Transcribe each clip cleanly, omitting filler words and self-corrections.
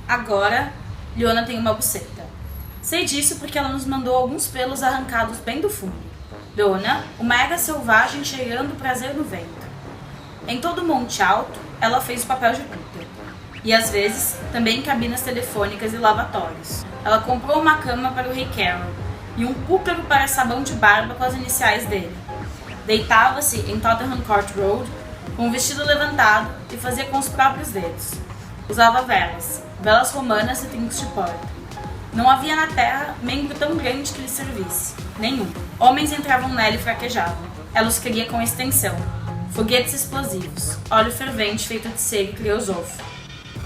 Agora, Leona tem uma buceta. Sei disso porque ela nos mandou alguns pelos arrancados bem do fundo. Leona, uma égua selvagem cheirando prazer no vento. Em todo monte alto, ela fez o papel de puta. E às vezes, também em cabinas telefônicas e lavatórios. Ela comprou uma cama para o Rei Carol e um púlpero para sabão de barba com as iniciais dele. Deitava-se em Tottenham Court Road com o vestido levantado e fazia com os próprios dedos. Usava velas romanas e trincos de porta. Não havia na terra membro tão grande que lhe servisse. Nenhum. Homens entravam nela e fraquejavam. Ela os queria com extensão. Foguetes explosivos. Óleo fervente feito de cera e criosofo.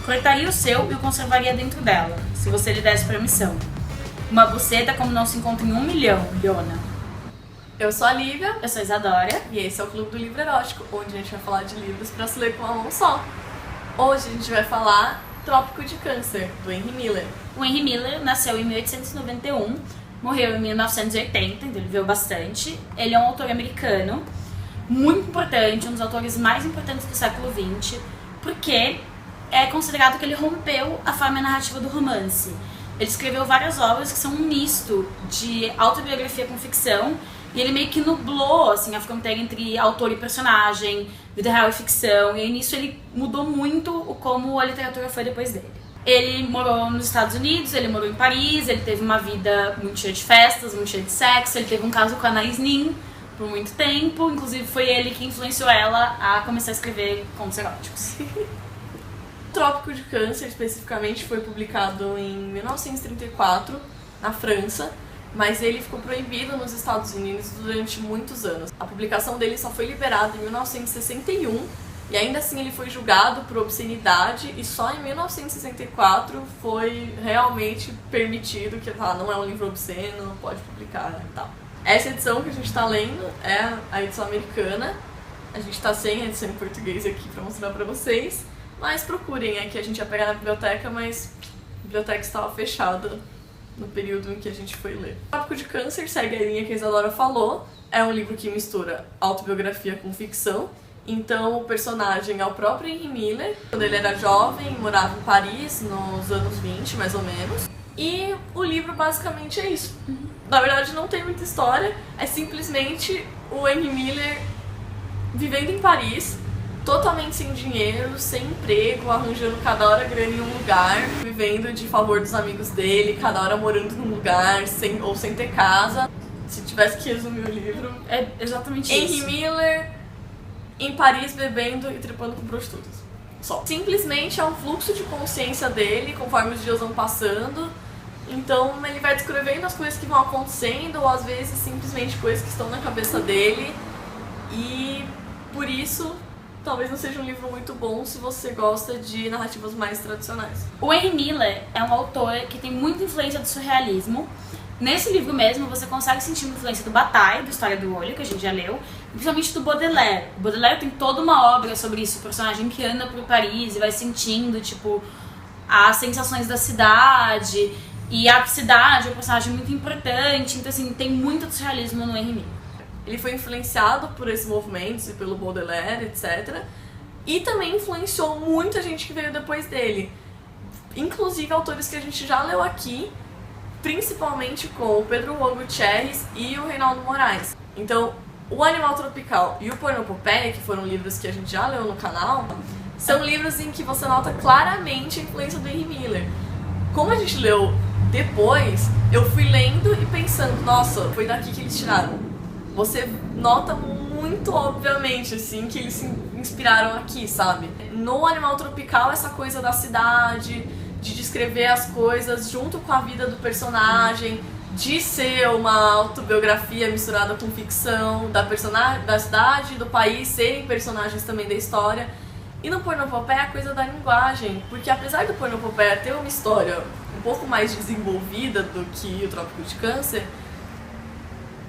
Cortaria o seu e o conservaria dentro dela, se você lhe desse permissão. Uma buceta como não se encontra em 1 milhão, Leona. Eu sou a Lívia. Eu sou a Isadora. E esse é o Clube do Livro Erótico, onde a gente vai falar de livros pra se ler com uma mão só. Hoje a gente vai falar Trópico de Câncer, do Henry Miller. O Henry Miller nasceu em 1891, morreu em 1980, então ele viveu bastante. Ele é um autor americano, muito importante, um dos autores mais importantes do século XX, porque é considerado que ele rompeu a forma narrativa do romance. Ele escreveu várias obras que são um misto de autobiografia com ficção, e ele meio que nublou assim, a fronteira entre autor e personagem, vida real e ficção, e aí nisso ele mudou muito como a literatura foi depois dele. Ele morou nos Estados Unidos, ele morou em Paris, ele teve uma vida muito cheia de festas, muito cheia de sexo, ele teve um caso com a Anais Nin por muito tempo, inclusive foi ele que influenciou ela a começar a escrever contos eróticos. Trópico de Câncer, especificamente, foi publicado em 1934, na França, mas ele ficou proibido nos Estados Unidos durante muitos anos. A publicação dele só foi liberada em 1961, e ainda assim ele foi julgado por obscenidade, e só em 1964 foi realmente permitido que não é um livro obsceno, não pode publicar e tal. Essa edição que a gente está lendo é a edição americana, a gente está sem a edição em português aqui para mostrar para vocês, mas procurem, é que a gente ia pegar na biblioteca, mas a biblioteca estava fechada no período em que a gente foi ler. O Trópico de Câncer segue a linha que a Isadora falou, é um livro que mistura autobiografia com ficção, então o personagem é o próprio Henry Miller, quando ele era jovem, morava em Paris, nos anos 20, mais ou menos, e o livro basicamente é isso. Na verdade não tem muita história, é simplesmente o Henry Miller vivendo em Paris, totalmente sem dinheiro, sem emprego, arranjando cada hora grana em um lugar, vivendo de favor dos amigos dele, cada hora morando num lugar, sem ter casa. Se tivesse que resumir o livro, É exatamente Henry isso. Miller em Paris bebendo e trepando com prostitutas. Só. Simplesmente é um fluxo de consciência dele, conforme os dias vão passando. Então ele vai descrevendo as coisas que vão acontecendo, ou às vezes simplesmente coisas que estão na cabeça dele. E por isso talvez não seja um livro muito bom se você gosta de narrativas mais tradicionais. O Henry Miller é um autor que tem muita influência do surrealismo. Nesse livro mesmo, você consegue sentir uma influência do Bataille, do História do Olho, que a gente já leu, e principalmente do Baudelaire. O Baudelaire tem toda uma obra sobre isso, o personagem que anda por Paris e vai sentindo, tipo, as sensações da cidade, e a cidade é um personagem muito importante, então assim, tem muito do surrealismo no Henry Miller. Ele foi influenciado por esses movimentos e pelo Baudelaire, etc. E também influenciou muita gente que veio depois dele. Inclusive autores que a gente já leu aqui, principalmente com o Pedro Juan Gutierrez e o Reinaldo Moraes. Então, O Animal Tropical e o Pornopopeia, que foram livros que a gente já leu no canal, são livros em que você nota claramente a influência do Henry Miller. Como a gente leu depois, eu fui lendo e pensando, nossa, foi daqui que eles tiraram. Você nota muito, obviamente, assim, que eles se inspiraram aqui, sabe? No Animal Tropical, essa coisa da cidade, de descrever as coisas junto com a vida do personagem, de ser uma autobiografia misturada com ficção, da cidade, do país, serem personagens também da história. E no Pornopopeia, a coisa da linguagem, porque apesar do Pornopopeia ter uma história um pouco mais desenvolvida do que o Trópico de Câncer,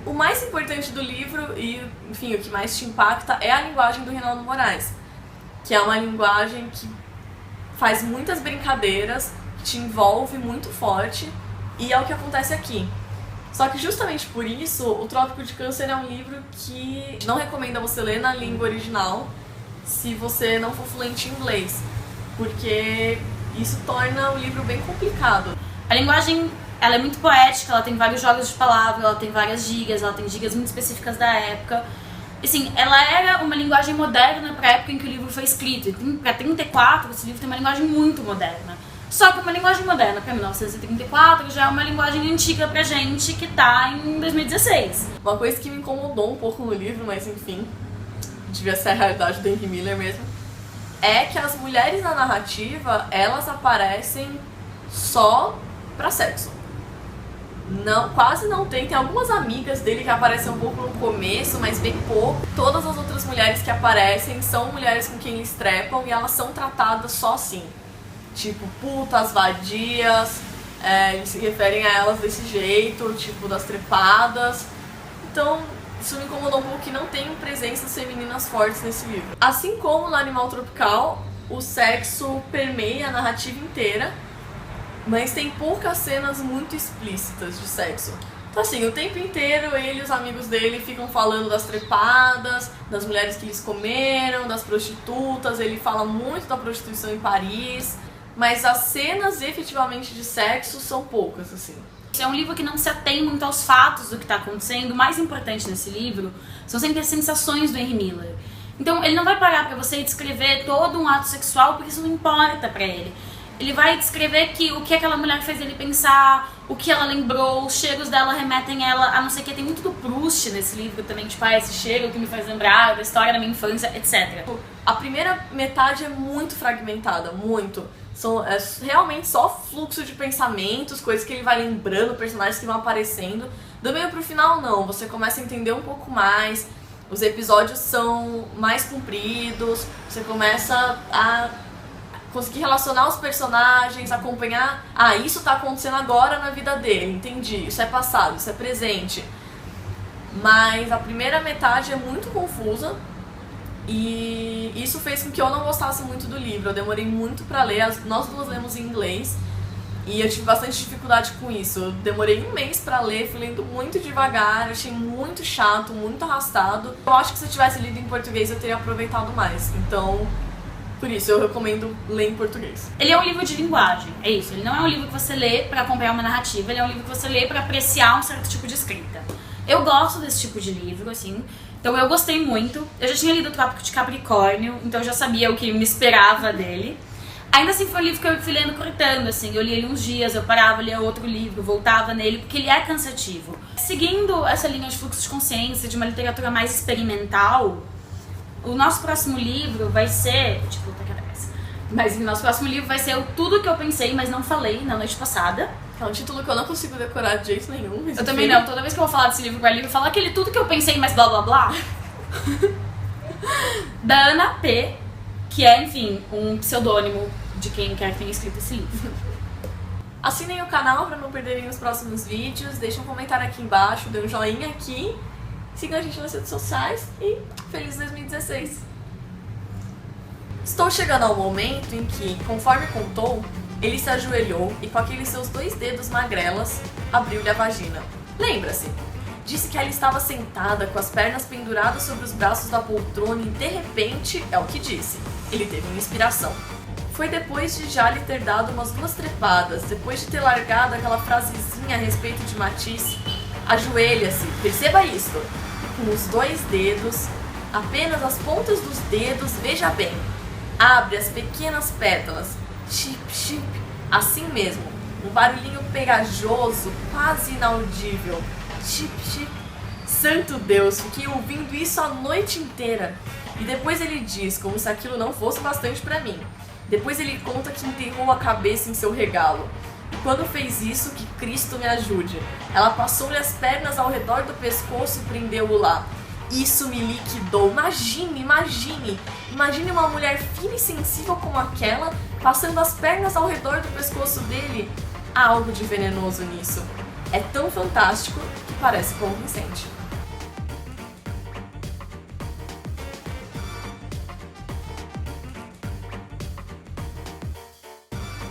o mais importante do livro e, enfim, o que mais te impacta é a linguagem do Reinaldo Moraes, que é uma linguagem que faz muitas brincadeiras, te envolve muito forte, e é o que acontece aqui. Só que justamente por isso, o Trópico de Câncer é um livro que não recomenda você ler na língua original se você não for fluente em inglês, porque Isso torna o livro bem complicado. A linguagem, ela é muito poética, ela tem vários jogos de palavras, ela tem várias gírias, ela tem gírias muito específicas da época. Assim, ela era uma linguagem moderna para a época em que o livro foi escrito. E para 34, esse livro tem uma linguagem muito moderna. Só que uma linguagem moderna para 1934 já é uma linguagem antiga pra gente que tá em 2016. Uma coisa que me incomodou um pouco no livro, mas enfim, devia ser a realidade do Henry Miller mesmo, é que as mulheres na narrativa, elas aparecem só pra sexo. Não, quase não tem. Tem algumas amigas dele que aparecem um pouco no começo, mas bem pouco. Todas as outras mulheres que aparecem são mulheres com quem eles trepam e elas são tratadas só assim. Tipo, putas, vadias, eles se referem a elas desse jeito, tipo, das trepadas. Então, isso me incomodou um pouco que não tem presenças femininas fortes nesse livro. Assim como no Animal Tropical, o sexo permeia a narrativa inteira, mas tem poucas cenas muito explícitas de sexo. Então assim, o tempo inteiro ele e os amigos dele ficam falando das trepadas, das mulheres que eles comeram, das prostitutas, ele fala muito da prostituição em Paris, mas as cenas efetivamente de sexo são poucas, assim. É um livro que não se atém muito aos fatos do que está acontecendo. O mais importante nesse livro são sempre as sensações do Henry Miller. Então ele não vai parar para você descrever todo um ato sexual, porque isso não importa para ele. Ele vai descrever que o que aquela mulher fez ele pensar, o que ela lembrou, os cheiros dela remetem ela a não sei o que. Tem muito do Proust nesse livro também, tipo, esse cheiro que me faz lembrar da história da minha infância, etc. A primeira metade é muito fragmentada, muito. É realmente só fluxo de pensamentos, coisas que ele vai lembrando, personagens que vão aparecendo. Do meio pro final, não. Você começa a entender um pouco mais, os episódios são mais compridos, você começa a conseguir relacionar os personagens, acompanhar, isso tá acontecendo agora na vida dele, entendi, isso é passado, isso é presente. Mas a primeira metade é muito confusa e isso fez com que eu não gostasse muito do livro. Eu demorei muito pra ler, nós duas lemos em inglês e eu tive bastante dificuldade com isso. Eu demorei um mês pra ler, fui lendo muito devagar, achei muito chato, muito arrastado. Eu acho que se eu tivesse lido em português eu teria aproveitado mais, então por isso eu recomendo ler em português. Ele é um livro de linguagem, é isso. Ele não é um livro que você lê pra acompanhar uma narrativa, ele é um livro que você lê pra apreciar um certo tipo de escrita. Eu gosto desse tipo de livro, assim, então eu gostei muito. Eu já tinha lido o Trópico de Capricórnio, então eu já sabia o que me esperava dele. Ainda assim foi um livro que eu fui lendo cortando, assim, eu li ele uns dias, eu parava, lia outro livro, voltava nele, porque ele é cansativo. Seguindo essa linha de fluxo de consciência, de uma literatura mais experimental, o nosso próximo livro vai ser... Mas o nosso próximo livro vai ser o Tudo Que Eu Pensei, Mas Não Falei, na noite passada. É um título que eu não consigo decorar de jeito nenhum. Mas eu também não. Toda vez que eu vou falar desse livro com a Lívia, eu falo aquele Tudo Que Eu Pensei, Mas blá blá blá. Da Ana P., que é, enfim, um pseudônimo de quem quer que tenha escrito esse livro. Assinem o canal para não perderem os próximos vídeos. Deixem um comentário aqui embaixo, dê um joinha aqui. Sigam a gente nas redes sociais e feliz 2016! Estou chegando ao momento em que, conforme contou, ele se ajoelhou e com aqueles seus 2 dedos magrelas, abriu-lhe a vagina. Lembra-se? Disse que ela estava sentada com as pernas penduradas sobre os braços da poltrona e de repente, é o que disse, ele teve uma inspiração. Foi depois de já lhe ter dado umas 2 trepadas, depois de ter largado aquela frasezinha a respeito de Matisse, ajoelha-se, perceba isto, com os 2 dedos, apenas as pontas dos dedos, veja bem, abre as pequenas pétalas, chip, chip, assim mesmo, um barulhinho pegajoso, quase inaudível, chip, chip. Santo Deus, fiquei ouvindo isso a noite inteira. E depois ele diz, como se aquilo não fosse bastante pra mim. Depois ele conta que enterrou a cabeça em seu regalo. E quando fez isso, que Cristo me ajude. Ela passou-lhe as pernas ao redor do pescoço e prendeu-o lá. Isso me liquidou. Imagine uma mulher fina e sensível como aquela, passando as pernas ao redor do pescoço dele. Há algo de venenoso nisso. É tão fantástico que parece convincente.